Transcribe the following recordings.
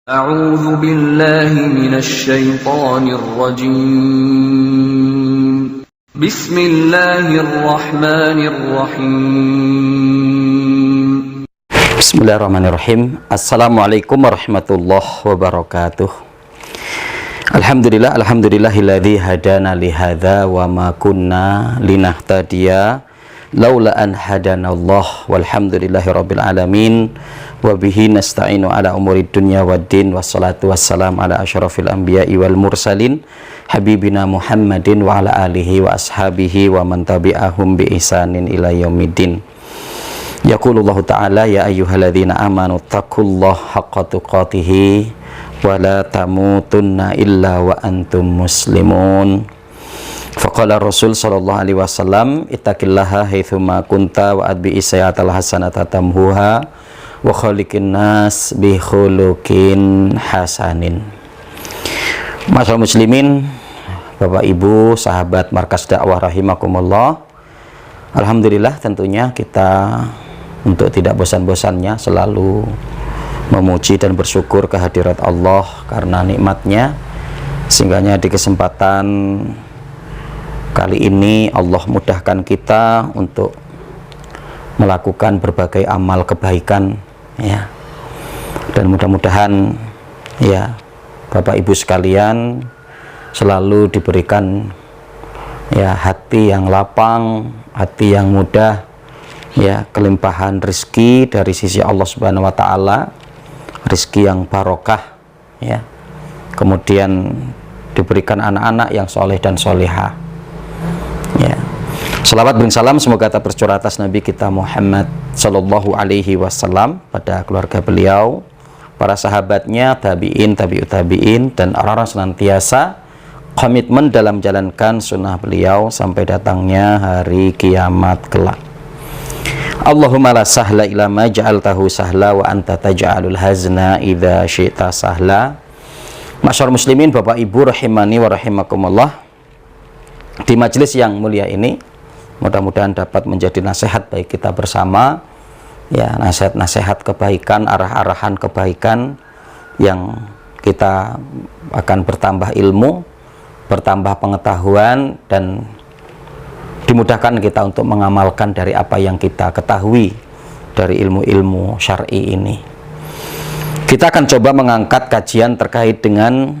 أعوذ بالله من الشيطان الرجيم بسم الله الرحمن الرحيم Bismillahirrahmanirrahim. Assalamualaikum warahmatullahi wabarakatuh. Alhamdulillahilladzi hadana lihadza wa ma kunna linahtadiya laula an hadanallah walhamdulillahirabbil alamin wa bihi nasta'inu ala umurid dunya waddin wassalatu wassalamu ala asyrafil anbiya'i wal mursalin habibina Muhammadin wa ala alihi wa ashabihi wa man tabi'ahum bi ihsanin ila yaumiddin. Yaqulullahu ta'ala ya ayyuhalladzina amanu taqullaha haqqa tuqatih wa la tamutunna illa wa antum muslimun. Faqala Rasul sallallahu alaihi wasallam ittaqillaha haitsuma kunta wa adbi sayyatal hasanata tamhuha wa khaliqin nas bi khuluqin hasanin. Masyaallah muslimin, Bapak Ibu, sahabat Markas Dakwah rahimakumullah. Alhamdulillah tentunya kita untuk tidak bosan-bosannya selalu memuji dan bersyukur kehadirat Allah karena nikmatnya, sehingganya di kesempatan kali ini Allah mudahkan kita untuk melakukan berbagai amal kebaikan, ya. Dan mudah-mudahan ya Bapak Ibu sekalian selalu diberikan ya hati yang lapang, hati yang mudah, ya, kelimpahan rezeki dari sisi Allah Subhanahu wa taala, rezeki yang barokah, ya. Kemudian diberikan anak-anak yang soleh dan solehah, ya. Salawat bin salam semoga tak tercurah atas Nabi kita Muhammad sallallahu alaihi wasallam, pada keluarga beliau, para sahabatnya, tabi'in, tabi'ut tabi'in, dan orang-orang senantiasa komitmen dalam menjalankan sunnah beliau sampai datangnya hari kiamat kelak. Allahumma la sahla illa ma ja'altahu sahla wa anta taj'alul hazna idza syi'ta sahla. Masyaallah muslimin, Bapak Ibu rahimani wa rahimakumullah. Di majelis yang mulia ini mudah-mudahan dapat menjadi nasihat baik kita bersama, ya, nasihat-nasihat kebaikan, arah-arahan kebaikan yang kita akan bertambah ilmu, bertambah pengetahuan, dan dimudahkan kita untuk mengamalkan dari apa yang kita ketahui dari ilmu-ilmu syar'i ini. Kita akan coba mengangkat kajian terkait dengan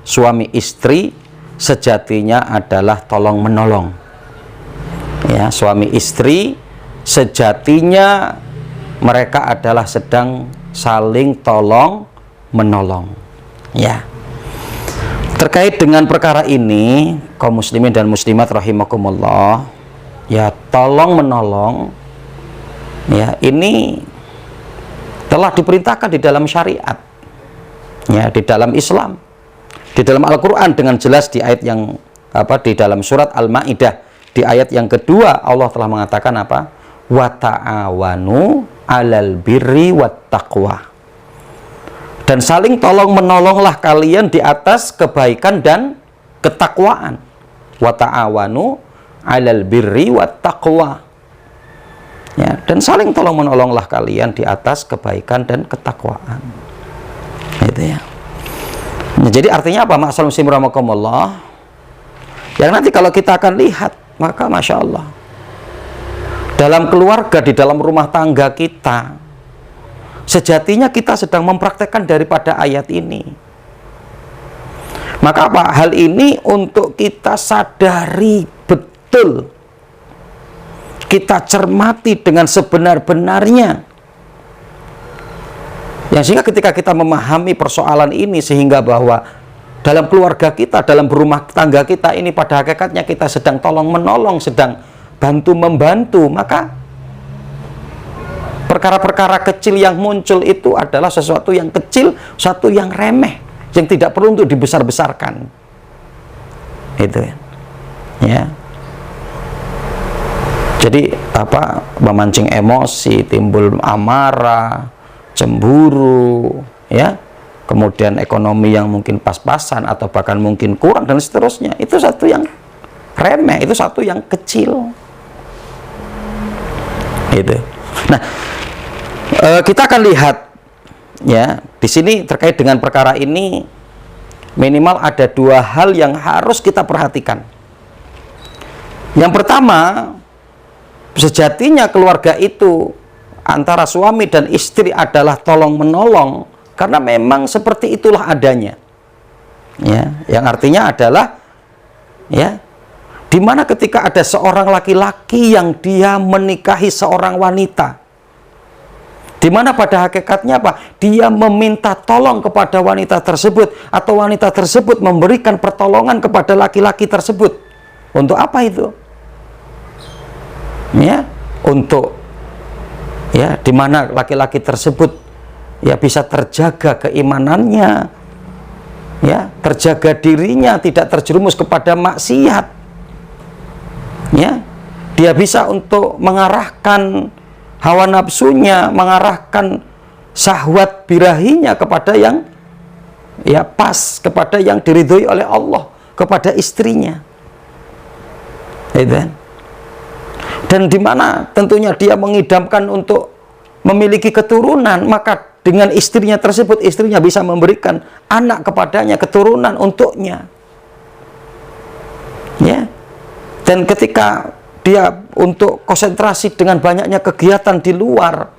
suami istri sejatinya adalah tolong menolong. Ya, suami istri sejatinya mereka adalah sedang saling tolong menolong, ya. Terkait dengan perkara ini, kaum muslimin dan muslimat rahimakumullah, ya, tolong menolong, ya, ini telah diperintahkan di dalam syariat, ya, di dalam Islam, di dalam Al-Quran dengan jelas di ayat yang di dalam surat Al-Maidah di ayat yang kedua Allah telah mengatakan apa? Wa ta'awanu 'alal birri wat taqwa. Dan saling tolong menolonglah kalian di atas kebaikan dan ketakwaan. Wa ta'awanu 'alal birri wat taqwa. Ya, dan saling tolong menolonglah kalian di atas kebaikan dan ketakwaan. Itu ya. Nah, jadi artinya apa? Ma'asal muslim rahimakumullah. Yang nanti kalau kita akan lihat, maka Masya Allah, dalam keluarga, di dalam rumah tangga kita, sejatinya kita sedang mempraktekkan daripada ayat ini. Maka apa? Hal ini untuk kita sadari betul, kita cermati dengan sebenar-benarnya, ya, sehingga ketika kita memahami persoalan ini, sehingga bahwa dalam keluarga kita, dalam berumah tangga kita ini pada hakikatnya kita sedang tolong menolong, sedang bantu membantu, maka perkara-perkara kecil yang muncul itu adalah sesuatu yang kecil, sesuatu yang remeh, yang tidak perlu untuk dibesar-besarkan. Itu ya. Jadi memancing emosi, timbul amarah, cemburu, ya, kemudian ekonomi yang mungkin pas-pasan atau bahkan mungkin kurang dan seterusnya, itu satu yang remeh, itu satu yang kecil. Itu. Nah, kita akan lihat ya, di sini terkait dengan perkara ini minimal ada dua hal yang harus kita perhatikan. Yang pertama, sejatinya keluarga itu antara suami dan istri adalah tolong menolong, karena memang seperti itulah adanya. Ya, yang artinya adalah ya, dimana ketika ada seorang laki-laki yang dia menikahi seorang wanita, dimana pada hakikatnya apa? Dia meminta tolong kepada wanita tersebut, atau wanita tersebut memberikan pertolongan kepada laki-laki tersebut. Untuk apa itu? Ya, untuk ya, dimana laki-laki tersebut ya bisa terjaga keimanannya, ya, terjaga dirinya, tidak terjerumus kepada maksiat. Ya, dia bisa untuk mengarahkan hawa nafsunya, mengarahkan syahwat birahinya kepada yang ya pas, kepada yang diridhoi oleh Allah, kepada istrinya. Dan di mana tentunya dia mengidamkan untuk memiliki keturunan, maka dengan istrinya tersebut, istrinya bisa memberikan anak kepadanya, keturunan untuknya. Ya. Dan ketika dia untuk konsentrasi dengan banyaknya kegiatan di luar,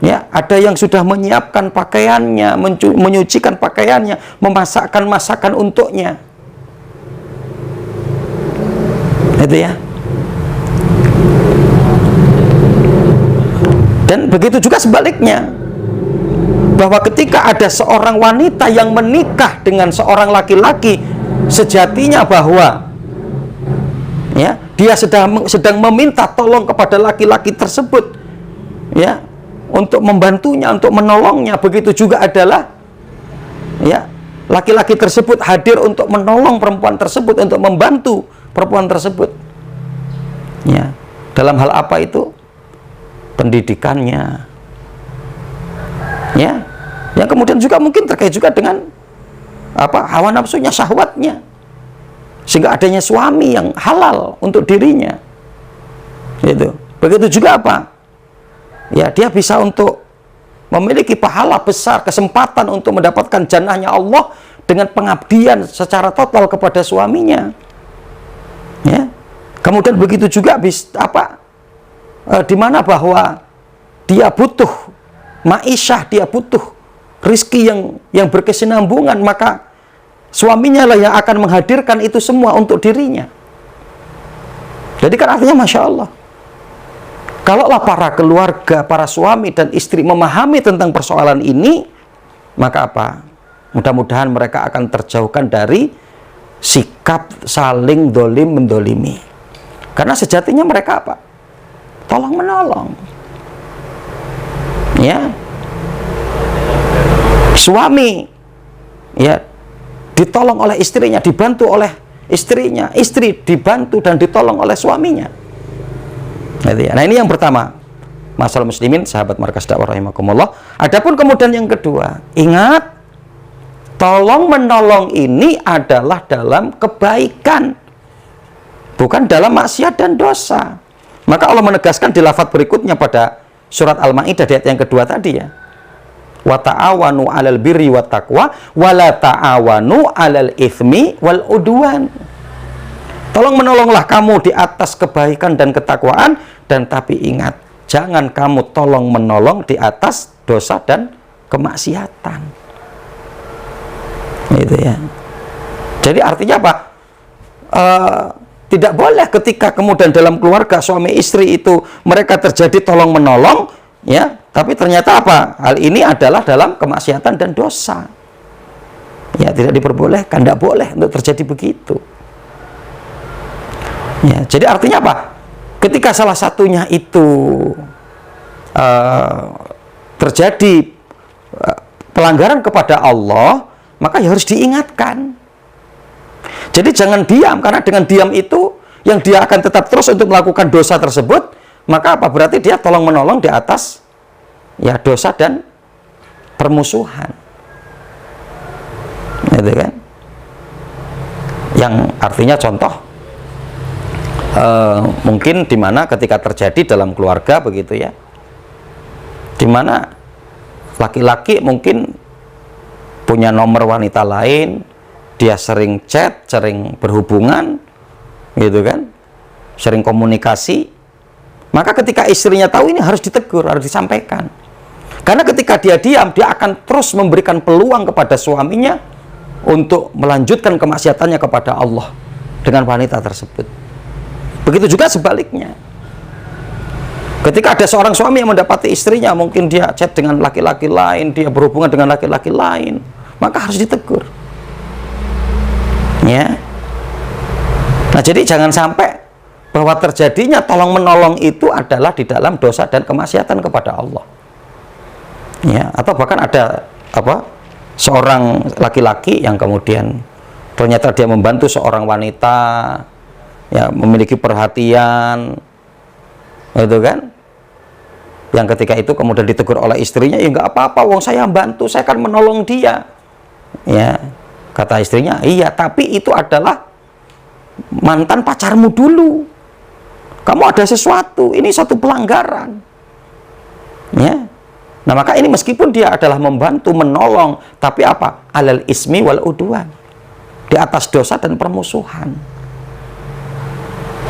ya, ada yang sudah menyiapkan pakaiannya, menyucikan pakaiannya, memasakkan masakan untuknya. Itu ya. Dan begitu juga sebaliknya, bahwa ketika ada seorang wanita yang menikah dengan seorang laki-laki, sejatinya bahwa ya, dia sedang meminta tolong kepada laki-laki tersebut, ya, untuk membantunya, untuk menolongnya. Begitu juga adalah ya, laki-laki tersebut hadir untuk menolong perempuan tersebut, untuk membantu perempuan tersebut. Ya, dalam hal apa itu? Pendidikannya, ya, yang kemudian juga mungkin terkait juga dengan apa, hawa nafsunya, syahwatnya, sehingga adanya suami yang halal untuk dirinya. Gitu. Begitu juga apa? Ya, dia bisa untuk memiliki pahala besar, kesempatan untuk mendapatkan jannahnya Allah dengan pengabdian secara total kepada suaminya. Ya. Kemudian begitu juga di mana bahwa dia butuh ma'isyah, dia butuh rizki yang berkesinambungan, maka suaminya lah yang akan menghadirkan itu semua untuk dirinya. Jadi kan artinya Masya Allah, kalaulah para keluarga, para suami dan istri memahami tentang persoalan ini, maka apa? Mudah-mudahan mereka akan terjauhkan dari sikap saling dolim mendolimi. Karena sejatinya mereka apa? Tolong menolong. Ya, suami ya ditolong oleh istrinya, dibantu oleh istrinya, istri dibantu dan ditolong oleh suaminya. Nah, ini yang pertama, masalah muslimin, sahabat Markas Dakwah rahimakumullah. Adapun kemudian yang kedua, ingat, tolong menolong ini adalah dalam kebaikan, bukan dalam maksiat dan dosa. Maka Allah menegaskan di lafaz berikutnya pada surat Al-Maidah ayat yang kedua tadi, ya. Wa ta'awanu 'alal birri wat taqwa wa la ta'awanu 'alal itsmi wal udwan. Tolong menolonglah kamu di atas kebaikan dan ketakwaan, dan tapi ingat, jangan kamu tolong menolong di atas dosa dan kemaksiatan. Itu ya. Jadi artinya apa? Tidak boleh ketika kemudian dalam keluarga suami istri itu mereka terjadi tolong menolong, ya, tapi ternyata apa? Hal ini adalah dalam kemaksiatan dan dosa. Ya, tidak diperbolehkan, tidak boleh untuk terjadi begitu. Ya, jadi artinya apa? Ketika salah satunya itu terjadi pelanggaran kepada Allah, maka ya harus diingatkan. Jadi jangan diam, karena dengan diam itu yang dia akan tetap terus untuk melakukan dosa tersebut, maka apa? Berarti dia tolong menolong di atas ya dosa dan permusuhan. Gitu kan? Yang artinya contoh mungkin dimana ketika terjadi dalam keluarga begitu ya, dimana laki-laki mungkin punya nomor wanita lain, dia sering chat, sering berhubungan, gitu kan, sering komunikasi. Maka ketika istrinya tahu, ini harus ditegur, harus disampaikan. Karena ketika dia diam, dia akan terus memberikan peluang kepada suaminya untuk melanjutkan kemaksiatannya kepada Allah dengan wanita tersebut. Begitu juga sebaliknya. Ketika ada seorang suami yang mendapati istrinya, mungkin dia chat dengan laki-laki lain, dia berhubungan dengan laki-laki lain, maka harus ditegur. Ya. Nah, jadi jangan sampai bahwa terjadinya tolong-menolong itu adalah di dalam dosa dan kemaksiatan kepada Allah. Ya, atau bahkan ada seorang laki-laki yang kemudian ternyata dia membantu seorang wanita, ya, memiliki perhatian, itu kan, yang ketika itu kemudian ditegur oleh istrinya, ya nggak apa-apa, wong saya bantu, saya akan menolong dia. Ya, kata istrinya, iya, tapi itu adalah mantan pacarmu dulu, kamu ada sesuatu, ini satu pelanggaran. Ya, nah maka ini meskipun dia adalah membantu, menolong, tapi apa? Alal ismi wal udwan, di atas dosa dan permusuhan.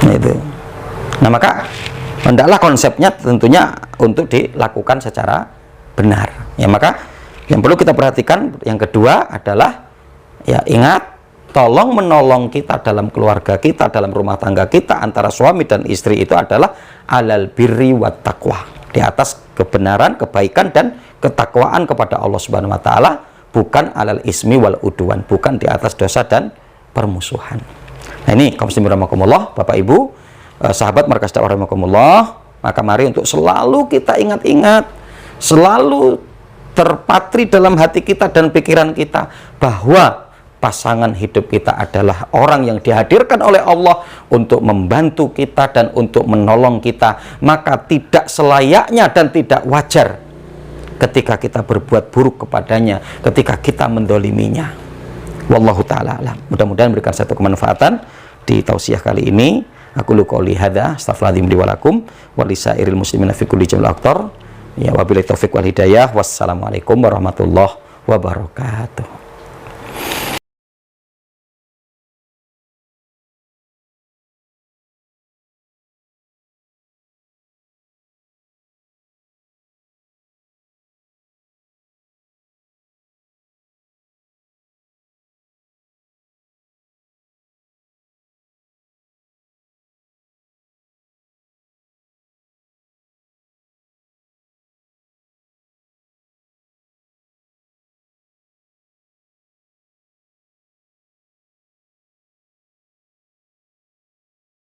Itu. Nah maka hendaklah konsepnya tentunya untuk dilakukan secara benar. Ya, maka yang perlu kita perhatikan yang kedua adalah, ya, ingat, tolong menolong kita dalam keluarga kita, dalam rumah tangga kita, antara suami dan istri itu adalah alal birri wat taqwa, di atas kebenaran, kebaikan dan ketakwaan kepada Allah Subhanahu wa taala, bukan alal ismi wal udwan, bukan di atas dosa dan permusuhan. Nah, ini kaum muslimin rahimakumullah, Bapak Ibu, sahabat Markas Dakwah rahimakumullah, maka mari untuk selalu kita ingat-ingat, selalu terpatri dalam hati kita dan pikiran kita bahwa pasangan hidup kita adalah orang yang dihadirkan oleh Allah untuk membantu kita dan untuk menolong kita. Maka tidak selayaknya dan tidak wajar ketika kita berbuat buruk kepadanya, ketika kita mendoliminya. Wallahu ta'ala alam. Mudah-mudahan memberikan satu kemanfaatan di tausiah kali ini. Aku qouli hadza, astaghfirullahaladzim li wa lakum wa lisairil muslimina fi kulli jamil aqtar. Ya, wabillahi taufiq wal hidayah. Wassalamualaikum warahmatullahi wabarakatuh.